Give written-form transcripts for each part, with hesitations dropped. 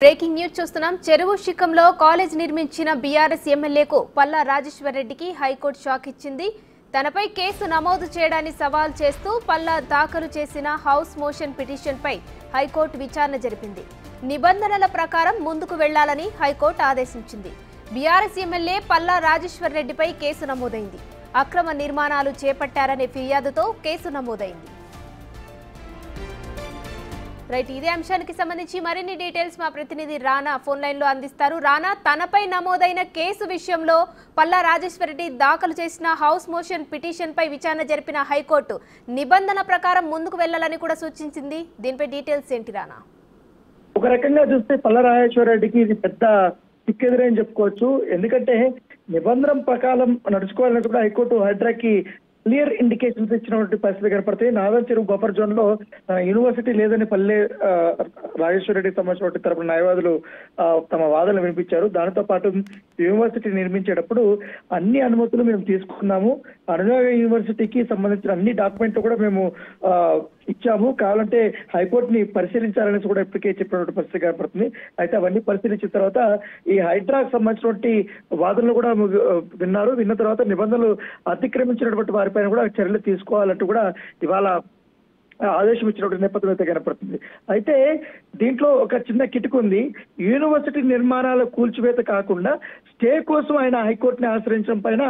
Breaking news చూస్తున్నాం. చెరువు శిఖంలో college నిర్మించిన బీఆర్ఎస్ ఎమ్మెల్యేకు పల్లా రాజేశ్వర్ రెడ్డికి హైకోర్టు షాక్ ఇచ్చింది. తనపై కేసు నమోదు చేయడాన్ని సవాల్ చేస్తూ పల్లా దాఖలు చేసిన హౌస్ మోషన్ పిటిషన్పై హైకోర్టు విచారణ జరిపింది. నిబంధనల ప్రకారం ముందుకు వెళ్లాలని హైకోర్టు ఆదేశించింది. బీఆర్ఎస్ ఎమ్మెల్యే పల్లా రాజేశ్వర్ రెడ్డిపై కేసు నమోదైంది. అక్రమ నిర్మాణాలు చేపట్టారనే ఫిర్యాదుతో కేసు నమోదైంది. రైట్, ఇదే అంశానికి సంబంధించి మరిన్ని డీటెయిల్స్ మా ప్రతినిధి రానా ఫోన్ లైన్ లో అందిస్తారు. రానా, తనపై నమోదైన కేసు విషయంలో పల్లా రాజేశ్వర్ రెడ్డి దాఖలు చేసిన హౌస్ మోషన్ పిటిషన్ పై విచారణ జరిపిన హైకోర్టు నిబంధన ప్రకారం ముందుకు వెళ్లాలని కూడా సూచించింది. దీనిపై డీటెయిల్స్ ఏంటి రానా? ఒక రకంగా చూస్తే పల్లా రాజేశ్వర్ రెడ్డికి ఇది పెద్ద చిక్కెదురని చెప్పుకోవచ్చు. ఎందుకంటే నిబంధన ప్రకారం నడుచుకోవాలని కూడా హైకోర్టు హైడ్రాకి క్లియర్ ఇండికేషన్స్ ఇచ్చినటువంటి పరిస్థితి కనపడతాయి. నాదర్ చెరువు బఫర్ జోన్ లో యూనివర్సిటీ లేదని పల్లె రాజేశ్వర రెడ్డికి సంబంధించిన తరపున న్యాయవాదులు తమ వాదనలు వినిపించారు. దానితో పాటు యూనివర్సిటీ నిర్మించేటప్పుడు అన్ని అనుమతులు మేము తీసుకున్నాము, అనురాగ యూనివర్సిటీకి సంబంధించిన అన్ని డాక్యుమెంట్లు కూడా మేము ఇచ్చాము, కావాలంటే హైకోర్టుని పరిశీలించాలనేసి కూడా ఇప్పటికే చెప్పినటువంటి పరిస్థితి కనపడుతుంది. అయితే అవన్నీ పరిశీలించిన తర్వాత ఈ హైడ్రాకు సంబంధించినటువంటి వాదనలు కూడా విన్నారు. విన్న తర్వాత నిబంధనలు అతిక్రమించినటువంటి వారిపైన కూడా చర్యలు తీసుకోవాలంటూ కూడా ఇవాళ ఆదేశం ఇచ్చినటువంటి నేపథ్యం అయితే కనపడుతుంది. అయితే దీంట్లో ఒక చిన్న కిటుకు ఉంది. యూనివర్సిటీ నిర్మాణాల కూల్చివేత కాకుండా స్టే కోసం ఆయన హైకోర్టుని ఆశ్రయించడం పైన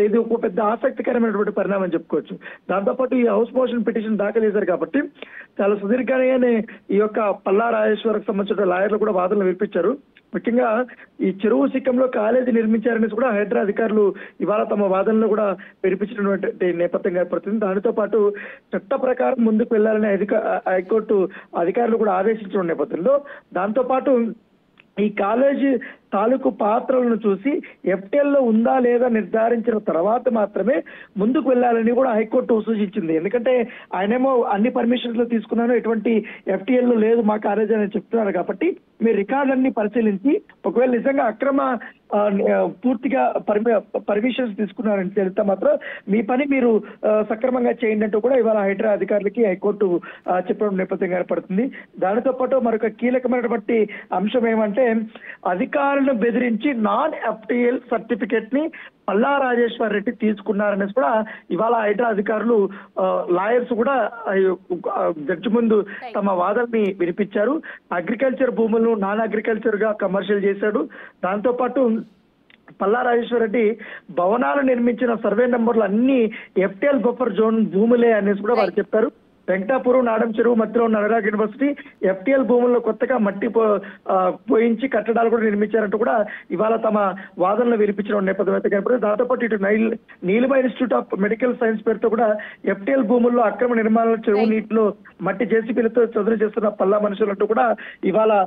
ఇది ఒక పెద్ద ఆసక్తికరమైనటువంటి పరిణామం చెప్పుకోవచ్చు. దాంతోపాటు ఈ హౌస్ మోషన్ పిటిషన్ దాఖలు చేశారు కాబట్టి చాలా సుదీర్ఘంగానే ఈ యొక్క పల్లా రాజేశ్వర్కి సంబంధించిన లాయర్లు కూడా వాదనలు వినిపించారు. ముఖ్యంగా ఈ చెరువు శిఖంలో కాలేజీ నిర్మించారనేసి కూడా హైడ్రా అధికారులు ఇవాళ తమ వాదనలు కూడా వినిపించినటువంటి నేపథ్యం ఏర్పడుతుంది. దానితో పాటు చట్ట ప్రకారం ముందుకు వెళ్లాలని హైకోర్టు అధికారులు కూడా ఆదేశించిన నేపథ్యంలో దాంతో పాటు ఈ కాలేజీ తాలూకు పాత్రలను చూసి FTL లో ఉందా లేదా నిర్ధారించిన తర్వాత మాత్రమే ముందుకు వెళ్లాలని కూడా హైకోర్టు సూచించింది. ఎందుకంటే ఆయనేమో అన్ని పర్మిషన్స్ తీసుకున్నాను, ఎటువంటి FTL లేదు మా కాలేజీ అని చెప్తున్నారు. కాబట్టి మీ రికార్డులన్నీ పరిశీలించి ఒకవేళ నిజంగా అక్రమ పూర్తిగా పర్మిషన్స్ తీసుకున్నారని తెలిస్తే మాత్రం మీ పని మీరు సక్రమంగా చేయండి అంటూ కూడా ఇవాళ హైడ్రా అధికారులకి హైకోర్టు చెప్పడం నేపథ్యం ఏర్పడుతుంది. దానితో పాటు మరొక కీలకమైనటువంటి అంశం ఏమంటే అధికారులను బెదిరించి నాన్ FTL సర్టిఫికేట్ ని పల్లా రాజేశ్వర్ రెడ్డి తీసుకున్నారనేసి కూడా ఇవాళ హైడ్రా అధికారులు లాయర్స్ కూడా జడ్జి ముందు తమ వాదనని వినిపించారు. అగ్రికల్చర్ భూములను నాన్ అగ్రికల్చర్ గా కమర్షియల్ చేశాడు. దాంతో పాటు పల్లా రాజేశ్వర్ రెడ్డి భవనాలు నిర్మించిన సర్వే నెంబర్లు అన్ని FTL బఫర్ జోన్ భూములే అనేసి కూడా వారు చెప్పారు. వెంకటాపురం నాడం చెరువు మధ్యలో ఉన్న అనురాగ్ యూనివర్సిటీ FTL భూముల్లో కొత్తగా మట్టి పోయించి కట్టడాలు కూడా నిర్మించారంటూ కూడా ఇవాళ తమ వాదనలు వినిపించిన నేపథ్యం అయితే కనపడుతుంది. దాంతోపాటు ఇటు Neelima institute of medical science పేరుతో కూడా FTL భూముల్లో అక్రమ నిర్మాణాలు చెరువు నీటిలో మట్టి జేసీబీలతో చదును చేస్తున్న పల్లా మనుషులంటూ కూడా ఇవాళ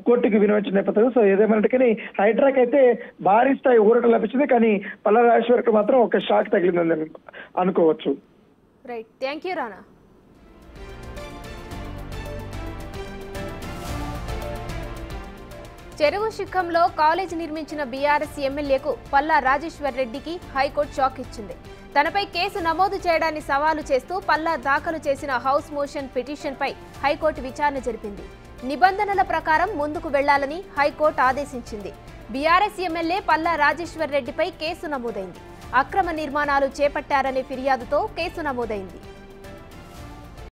కోర్టుకి వినిపించిన నేపథ్యం. సో ఏదేమంటే కానీ హైడ్రాక్ అయితే భారీ స్థాయి ఊరట లభించింది, కానీ పల్లా రాజేశ్వర్కి మాత్రం ఒక షాక్ తగిలిందని అనుకోవచ్చు. రైట్, థ్యాంక్ యూ రానా. చెరువు శిఖంలో కాలేజ్ నిర్మించిన బీఆర్ఎస్ ఎమ్మెల్యేకు పల్లా రాజేశ్వర్ రెడ్డికి హైకోర్టు షాక్ ఇచ్చింది. తనపై కేసు నమోదు చేయడాన్ని సవాలు చేస్తూ పల్లా దాఖలు చేసిన హౌస్ మోషన్ పిటిషన్పై హైకోర్టు విచారణ జరిపింది. నిబంధనల ప్రకారం ముందుకు వెళ్లాలని హైకోర్టు ఆదేశించింది. బీఆర్ఎస్ ఎమ్మెల్యే పల్లా రాజేశ్వర్ రెడ్డిపై కేసు నమోదైంది. అక్రమ నిర్మాణాలు చేపట్టారనే ఫిర్యాదుతో కేసు నమోదైంది.